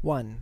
1.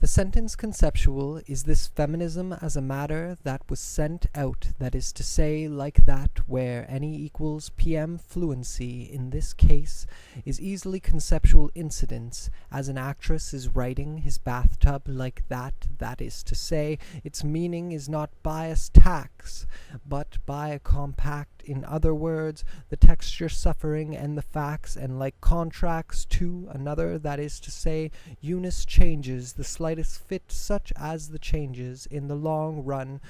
The sentence conceptual is this feminism as a matter that was sent out, that is to say, like that where any equals PM fluency in this case is easily conceptual incidence, as an actress is writing his bathtub like that is to say, its meaning is not bias tax, but by a compact, in other words, the texture suffering and the facts, and like contracts to another, that is to say, Eunice changes the slightest fit such as the changes in the long run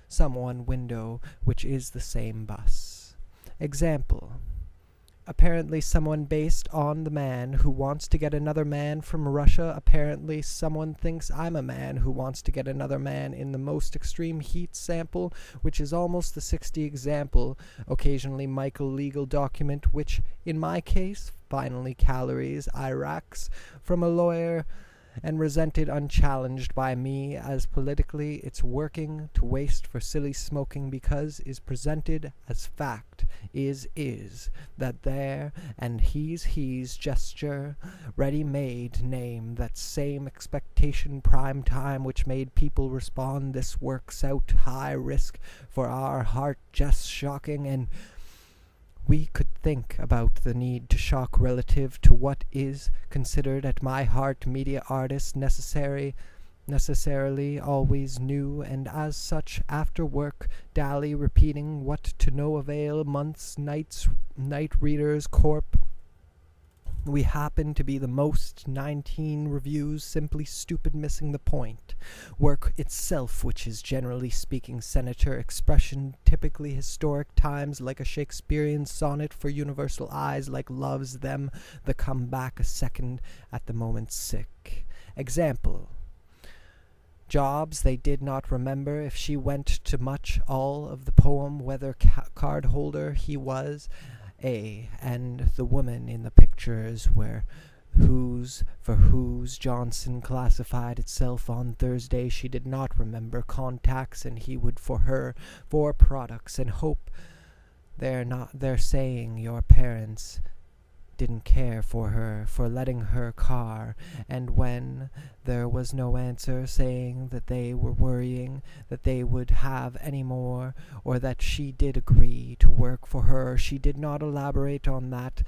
someone window, which is the same bus. Example. Apparently someone based on the man who wants to get another man from Russia. Apparently someone thinks I'm a man who wants to get another man in the most extreme heat sample, which is almost the 60 example, occasionally Michael legal document, which in my case, finally calories, Iraqs, from a lawyer, and resented unchallenged by me as politically it's working to waste for silly smoking because is presented as fact, is that there, and he's gesture, ready-made name, that same expectation prime time which made people respond, this works out high risk for our heart just shocking, and we could think about the need to shock relative to what is considered at my heart media artist necessarily always new, and as such after work dally repeating what to no avail months night readers corp. We happen to be the most 19 reviews, simply stupid, missing the point. Work itself, which is generally speaking senator expression, typically historic times, like a Shakespearean sonnet for universal eyes, like loves them, the come back a second at the moment sick. Example. Jobs they did not remember if she went to much all of the poem, whether card holder he was, and the woman in the pictures were whose Johnson classified itself on Thursday. She did not remember contacts, and he would for her for products, and hope they're saying your parents didn't care for her for letting her car, and when there was no answer, saying that they were worrying that they would have any more, or that she did agree to work for her. She did not elaborate on that.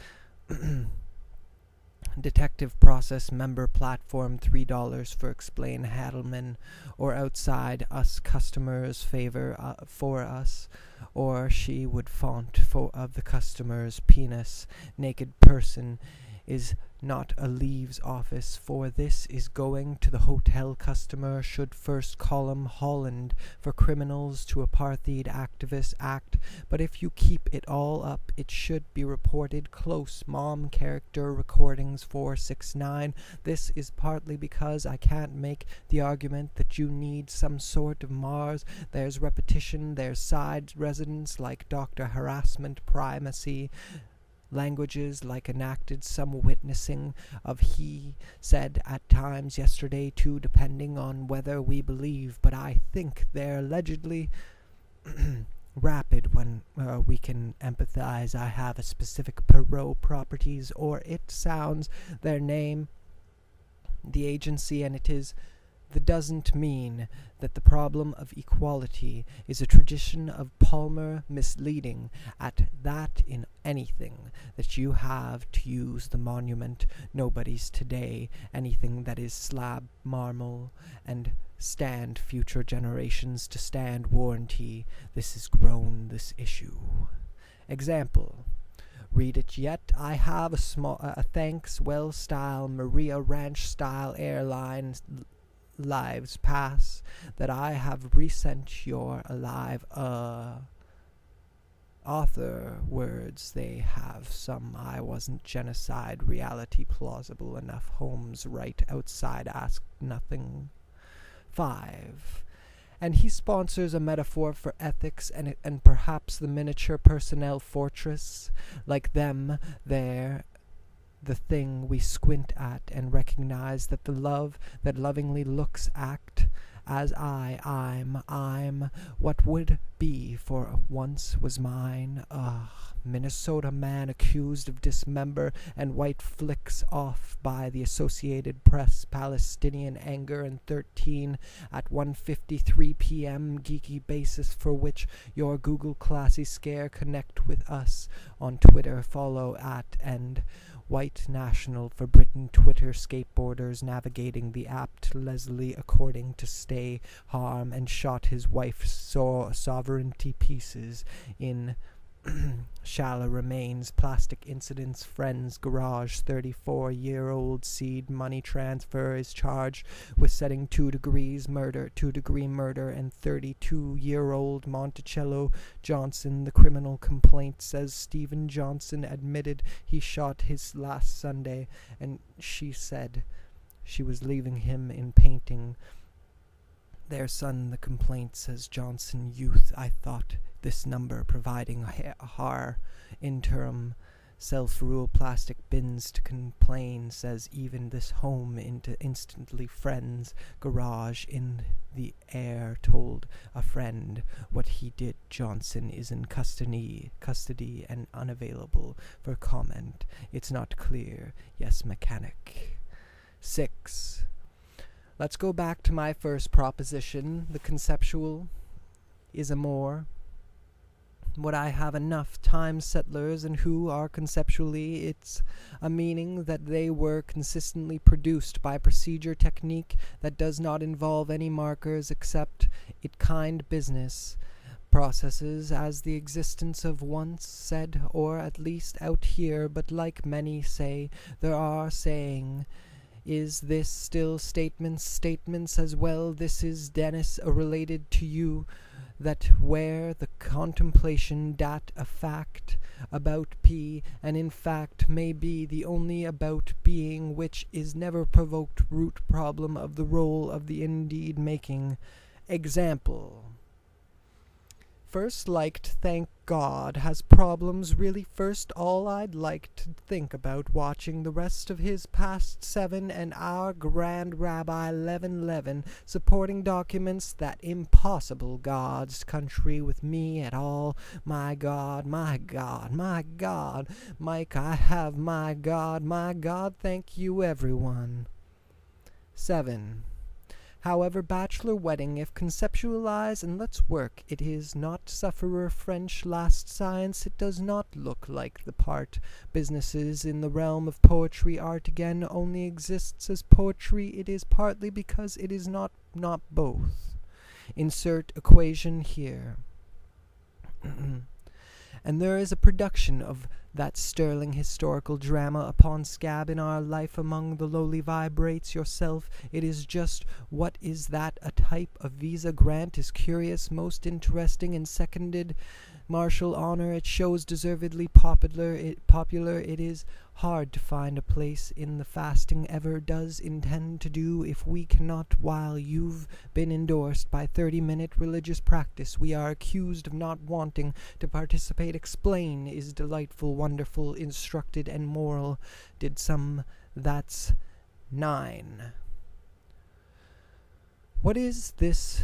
Detective process member platform $3 for explain Hadelman, or outside us customers favor for us, or she would font of the customer's penis. Naked person is not a leaves office, for this is going to the hotel. Customer should first column Holland for criminals to apartheid activists act, but if you keep it all up it should be reported close. Mom character recordings 469. This is partly because I can't make the argument that you need some sort of Mars. There's repetition, there's side residence like doctor harassment, primacy, languages like enacted, some witnessing of he said at times yesterday too, depending on whether we believe, but I think they're allegedly rapid when we can empathize. I have a specific Perot properties, or it sounds their name, the agency, and it is that doesn't mean that the problem of equality is a tradition of Palmer misleading at that in anything that you have to use the monument nobody's today, anything that is slab marble and stand future generations to stand warranty. This is grown this issue. Example. Read it yet. I have a thanks well style Maria Ranch style airlines lives pass that I have resent your alive author words. They have some I wasn't genocide reality plausible enough. Holmes right outside ask nothing. 5. And he sponsors a metaphor for ethics and perhaps the miniature personnel fortress, like them there, the thing we squint at and recognize that the love that lovingly looks act as I'm what would be for once was mine. Minnesota man accused of dismember and white flicks off by the Associated Press, Palestinian anger, and 13 at 1:53 p.m. geeky basis for which your Google Classy Scare. Connect with us on Twitter. Follow at and White National for Britain. Twitter skateboarders navigating the apt Leslie according to stay harm and shot his wife's sovereignty pieces in Shala remains. Plastic incidents. Friends garage. 34-year-old seed money transfer is charged with setting 2-degree murder, and 32-year-old Monticello Johnson. The criminal complaint says Stephen Johnson admitted he shot his last Sunday, and she said she was leaving him in painting their son. The complaint says Johnson youth. I thought this number providing har interim self-rule plastic bins to complain, says even this home into instantly friends garage in the air told a friend what he did. Johnson is in custody and unavailable for comment. It's not clear. Yes, mechanic. 6. Let's go back to my first proposition. The conceptual is a more. Would I have enough time settlers and who are conceptually it's a meaning that they were consistently produced by procedure technique that does not involve any markers except it kind business processes as the existence of once said, or at least out here, but like many say there are saying. Is this still statements as well? This is Dennis related to you, that where the contemplation dat a fact about P, and in fact may be the only about being which is never provoked root problem of the role of the indeed making. Example. First liked, thank God, has problems really first all I'd like to think about watching the rest of his past 7 and our Grand Rabbi 1111 supporting documents that impossible God's country with me at all. My God, my God, my God, Mike, I have my God, thank you everyone. 7. However, bachelor wedding, if conceptualize and let's work, it is not sufferer French last science. It does not look like the part. Businesses in the realm of poetry art again only exists as poetry. It is partly because it is not both. Insert equation here. And there is a production of that sterling historical drama upon scab in our life among the lowly vibrates yourself. It is just what is that a type of visa grant is curious, most interesting, and seconded martial honor. It shows deservedly popular. It is hard to find a place in the fasting ever does intend to do if we cannot while you've been endorsed by 30-minute religious practice. We are accused of not wanting to participate. Explain is delightful, wonderful, instructed, and moral. Did some. That's 9. What is this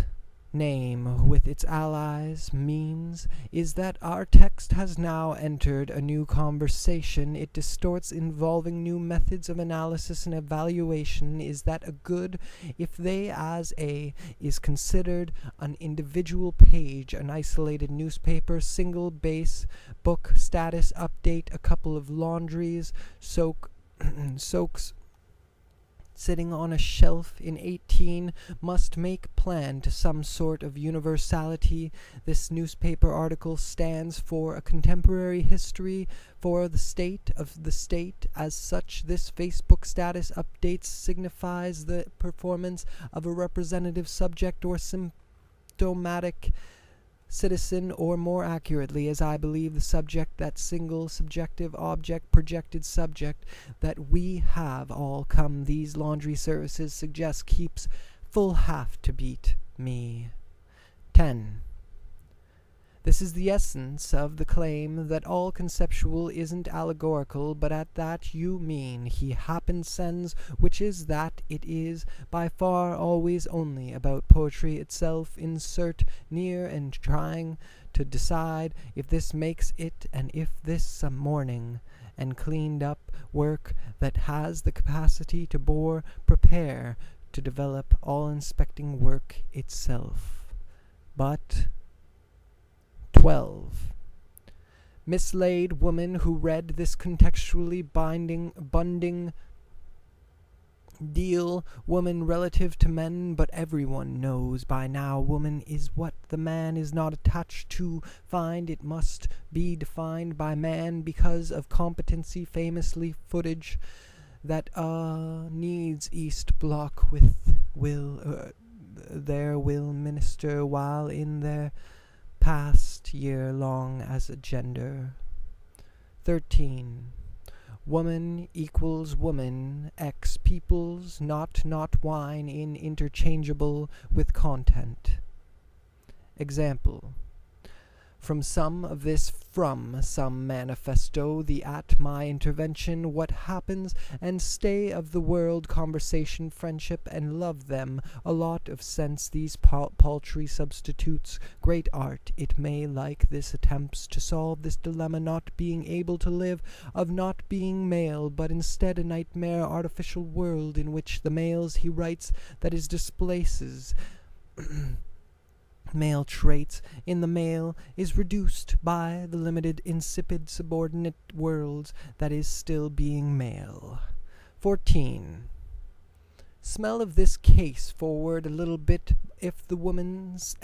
name with its allies means is that our text has now entered a new conversation. It distorts, involving new methods of analysis and evaluation. Is that a good if they as a is considered an individual page, an isolated newspaper, single base book status update, a couple of laundries, soaks sitting on a shelf in 18 must make plan to some sort of universality. This newspaper article stands for a contemporary history for the state of the state. As such, this Facebook status updates signifies the performance of a representative subject or symptomatic citizen, or more accurately, as I believe the subject, that single subjective object, projected subject that we have all come these laundry services suggest keeps full half to beat me. 10. This is the essence of the claim that all conceptual isn't allegorical, but at that you mean he happen sends, which is that it is by far always only about poetry itself. Insert near and trying to decide if this makes it, and if this some morning, and cleaned up work that has the capacity to bore, prepare to develop all inspecting work itself. But 12. Mislaid woman who read this contextually bunding deal, woman relative to men, but everyone knows by now woman is what the man is not attached to find. It must be defined by man because of competency, famously footage that needs East Bloc with their will minister while in their past year long as a gender. 13. Woman equals woman, X peoples, not wine in interchangeable with content. Example. From some manifesto, the at my intervention, what happens, and stay of the world, conversation, friendship, and love them, a lot of sense, these paltry substitutes, great art, it may like this attempts to solve this dilemma, not being able to live, of not being male, but instead a nightmare artificial world in which the males he writes that is displaces male traits in the male is reduced by the limited insipid subordinate worlds that is still being male. 14. Smell of this case forward a little bit if the woman's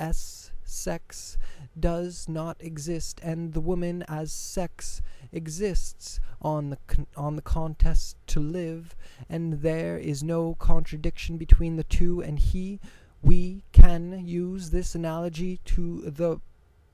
sex does not exist and the woman as sex exists on the contest to live, and there is no contradiction between the two, and we can use this analogy to the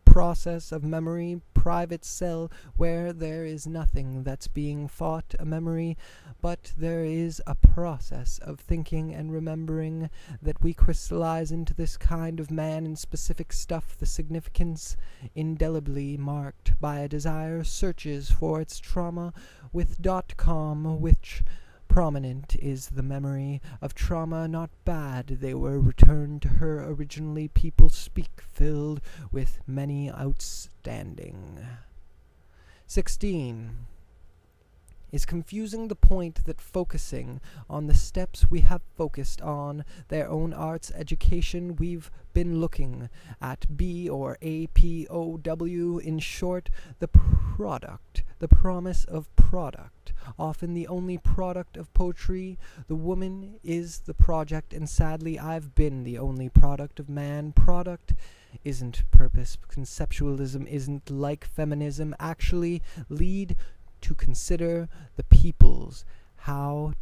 process of memory, private cell, where there is nothing that's being fought a memory, but there is a process of thinking and remembering that we crystallize into this kind of man in specific stuff, the significance indelibly marked by a desire searches for its trauma with .com, which prominent is the memory of trauma, not bad. They were returned to her originally. People speak, filled with many outstanding. 16. Is confusing the point that focusing on the steps we have focused on, their own arts education we've been looking at, B or APOW, in short, the product, the promise of product, often the only product of poetry. The woman is the project, and sadly I've been the only product of man. Product isn't purpose. Conceptualism isn't like feminism. Actually lead to consider the peoples, how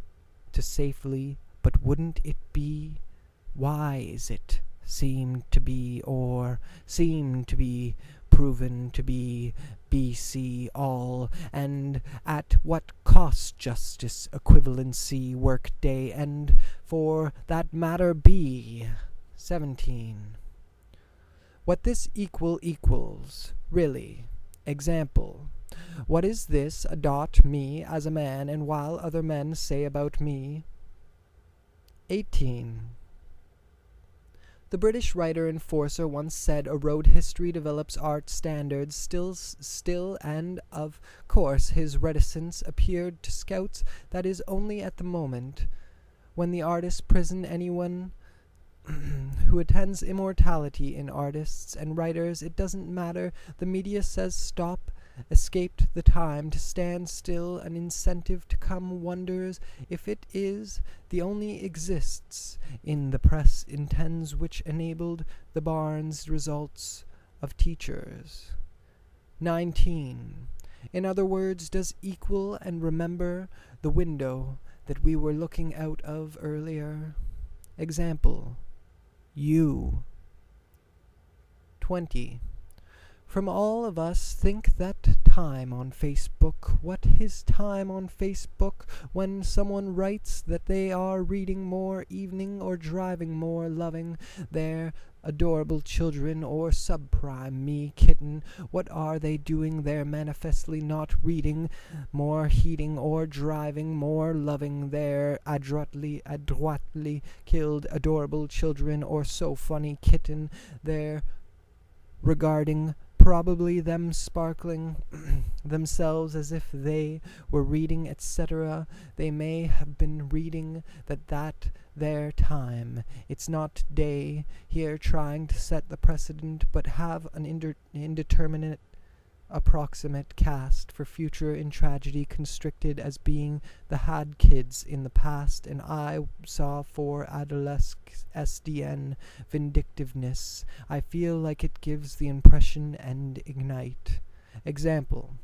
to safely, but wouldn't it be? Why is it seem to be, or seem to be, proven to be, BC all, and at what cost justice, equivalency, work day, and for that matter be? 17. What this equals, really. Example. What is this, me as a man, and while other men say about me? 18. The British writer and forcer once said a road history develops art standards, still, and of course his reticence appeared to scouts that is only at the moment when the artist prison anyone who attends immortality in artists and writers. It doesn't matter, the media says stop, escaped the time to stand still, an incentive to come, wonders if it is, the only exists in the press intends, which enabled the Barnes results of teachers. 19. In other words, does equal and remember the window that we were looking out of earlier? Example. You. 20. From all of us think that time on Facebook, what is time on Facebook when someone writes that they are reading more evening or driving more, loving their adorable children or subprime me kitten? What are they doing there? Manifestly not reading more, heating or driving more, loving their adroitly killed adorable children or so funny kitten there, regarding probably them sparkling themselves as if they were reading, etc. They may have been reading that their time. It's not day here trying to set the precedent, but have an indeterminate approximate cast for future in tragedy constricted as being the had kids in the past, and I saw for adolescent SDN vindictiveness. I feel like it gives the impression and ignite. Example.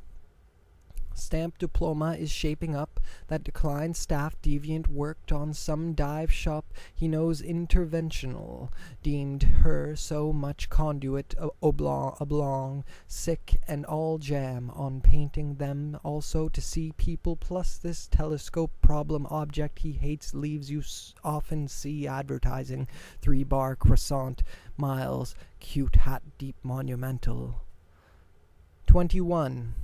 Stamp diploma is shaping up. That declined staff deviant worked on some dive shop he knows interventional. Deemed her so much conduit oblong, sick and all jam on painting them also to see people, plus this telescope problem object he hates leaves you often see advertising 3-bar croissant miles cute hat deep monumental. 21.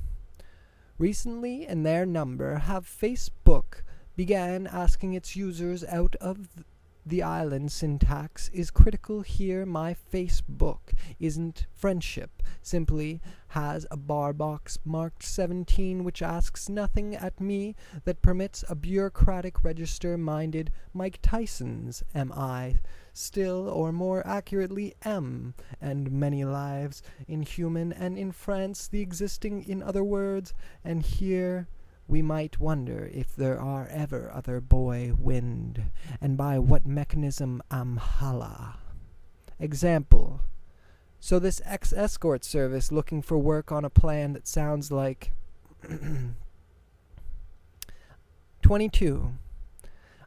Recently, in their number, have Facebook began asking its users out of the island syntax is critical here. My Facebook isn't friendship, simply has a bar box marked 17 which asks nothing at me that permits a bureaucratic register-minded Mike Tyson's am I still, or more accurately M, and many lives in human and in France the existing in other words, and here we might wonder if there are ever other boy wind, and by what mechanism amhala. Example. So this ex-escort service looking for work on a plan that sounds like 22.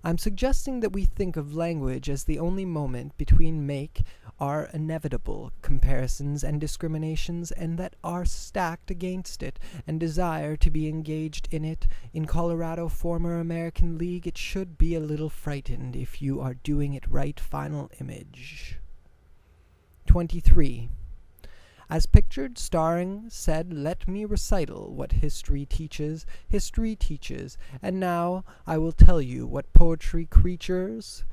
I'm suggesting that we think of language as the only moment between make are inevitable comparisons and discriminations, and that are stacked against it, and desire to be engaged in it. In Colorado former American League, it should be a little frightened if you are doing it right. Final image. 23. As pictured, starring, said, let me recital what history teaches, and now I will tell you what poetry preaches.